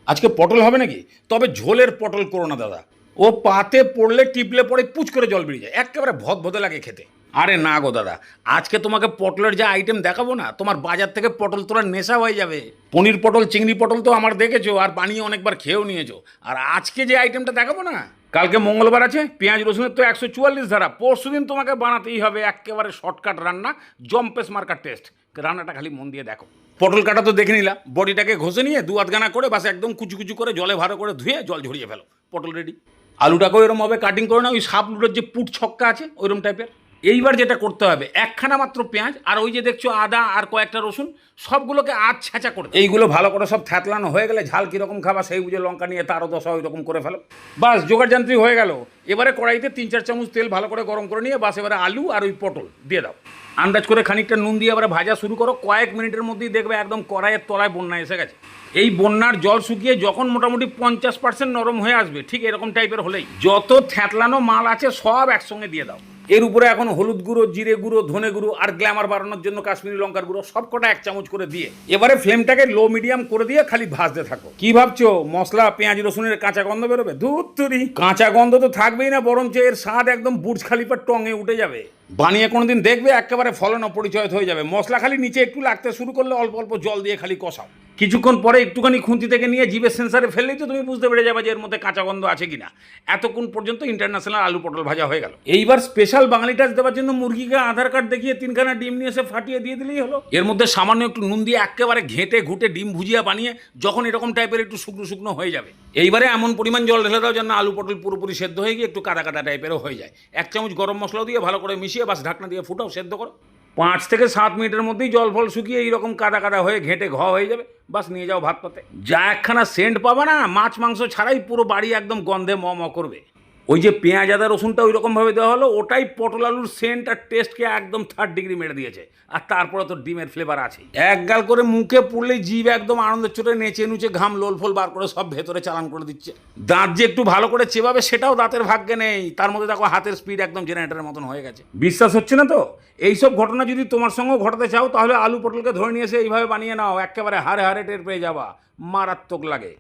আজকে পটল হবে নাকি? তবে ঝোলের পটল করো না দাদা। ও পাতে পড়লে টিপলে পরে পুচ করে জল বেরিয়ে যায়, একেবারে ভদভদে লাগে খেতে। আরে না গো দাদা, আজকে তোমাকে পটলের যে আইটেম দেখাবো না, তোমার বাজার থেকে পটল তোলার নেশা হয়ে যাবে। পনির পটল, চিংড়ি পটল তো আমার দেখেছো, আর বানিয়ে অনেকবার খেয়েও নিয়েছো। আর আজকে যে আইটেমটা দেখাবো না, কালকে মঙ্গলবার আছে, পেঁয়াজ রসুনের তো 144 ধারা, পরশু দিন তোমাকে বানাতেই হবে একেবারে শর্টকাট রান্না, জম্পেস মার্কার টেস্ট। রান্নাটা খালি মন দিয়ে দেখো। পটল কাটা তো দেখে নিলাম, বডিটাকে ঘষে নিয়ে দু আধখানা করে বাস একদম কুচু কুচু করে জলে ভালো করে ধুয়ে জল ঝরিয়ে ফেলো, পটল রেডি। আলুটাকেও এরমভাবে কাটিং করে না, ওই সাপলুটের যে পুট ছক্কা আছে ওইরকম টাইপের। এইবার যেটা করতে হবে, একখানা মাত্র পেঁয়াজ আর ওই যে দেখছো আদা আর কয়েকটা রসুন, সবগুলোকে আধ ছেঁচা করে এইগুলো ভালো করে সব থ্যাতলানো হয়ে গেলে ঝাল কীরকম খাবা সেই বুঝে লঙ্কা নিয়ে তারও দশা ওই রকম করে ফেলো। বাস জোগাড় যান্ত্রিক হয়ে গেল। এবারে কড়াইতে 3-4 চামচ তেল ভালো করে গরম করে নিয়ে বাস এবারে আলু আর ওই পটল দিয়ে দাও। আন্দাজ করে খানিকটা নুন দিয়ে এবারে ভাজা শুরু করো। কয়েক মিনিটের মধ্যেই দেখবে একদম কড়াইয়ের তলায় বন্যা এসে গেছে। এই বন্যার জল শুকিয়ে যখন মোটামুটি 50% নরম হয়ে আসবে, ঠিক এরকম টাইপের হলেই যত থ্যাতলানো মাল আছে সব একসঙ্গে দিয়ে দাও। এর উপরে এখন হলুদ গুঁড়ো, জিরে গুঁড়ো, ধনে গুঁড়ো আর গ্ল্যামার বাড়ানোর জন্য কাশ্মীরি লঙ্কার গুঁড়ো সব কটা 1 চামচ করে দিয়ে এবারে ফ্লেমটাকে লো মিডিয়াম করে দিয়ে খালি ভাজতে থাকো। কি ভাবছো মশলা পেঁয়াজ রসুনের কাঁচা গন্ধ বেরোবে? ধুত তুরি, কাঁচা গন্ধ তো থাকবেই না, বরঞ্চ এর স্বাদ একদম বুর্জ খালিফার টঙে উঠে যাবে। বানিয়ে কোনোদিন দেখবে একেবারে ফলন অপরিচয় হয়ে যাবে। মশলা খালি নিচে একটু লাগতে শুরু করলে অল্প অল্প জল দিয়ে খালি কষাও। কিছুক্ষণ পরে একটুখানি খুন্তি থেকে নিয়ে জিভের সেন্সারে ফেললেই তো তুমি বুঝতে পেরে যাবে যে এর মধ্যে কাঁচা গন্ধ আছে কিনা। এতক্ষণ পর্যন্ত ইন্টারন্যাশনাল আলু পটল ভাজা হয়ে গেল। এইবার স্পেশাল বাঙালি টাচ দেওয়ার জন্য মুরগিকে আধার কার্ড দেখিয়ে 3খানা ডিম নিয়ে এসে ফাটিয়ে দিয়ে দিলেই হলো। এর মধ্যে সামান্য একটু নুন দিয়ে একেবারে ঘেঁটে ঘুটে ডিম ভুজিয়া বানিয়ে যখন এরকম টাইপের একটু শুকনো শুকনো হয়ে যাবে, এইবারে এমন পরিমাণ জল ঢেলে দাও যেন আলু পটল পুরোপুরি সেদ্ধ হয়ে গিয়ে একটু কাদা কাদা টাইপেরও হয়ে যায়। 1 চামচ গরম মশলা দিয়ে ভালো করে মিশিয়ে বাস ঢাকনা দিয়ে ফুটাও, সেদ্ধ করো। 5 থেকে 7 মিনিটের মধ্যেই জল ফল শুকিয়ে এইরকম কাদা কাদা হয়ে ঘেঁটে ঘ হয়ে যাবে। বাস নিয়ে যাও ভাত পাতে। যা একখানা সেন্ট পাবা না, মাছ মাংস ছাড়াই পুরো বাড়ি একদম গন্ধে ম ম করবে। ওই যে পেঁয়াজ আদা রসুনটা ওই রকমভাবে দেওয়া হলো, ওটাই পটল আলুর সেন্ট আর টেস্টকে একদম 3rd ডিগ্রি মেরে দিয়েছে। আর তারপরে তো ডিমের ফ্লেভার আছে, এক গাল করে মুখে পড়লেই জিভ একদম আনন্দের চোটে নেচে নুচে ঘাম লোল ফোল বার করে সব ভেতরে চালান করে দিচ্ছে। দাঁত যে একটু ভালো করে চেবাবে সেটাও দাঁতের ভাগ্যে নেই, তার মধ্যে দেখো হাতের স্পিড একদম জেনারেটরের মতন হয়ে গেছে। বিশ্বাস হচ্ছে না তো? এইসব ঘটনা যদি তোমার সঙ্গেও ঘটাতে চাও তাহলে আলু পটলকে ধরে নিয়ে এসে এইভাবে বানিয়ে নাও, একেবারে হারে হারে টের পেয়ে যাবা, মারাত্মক লাগে।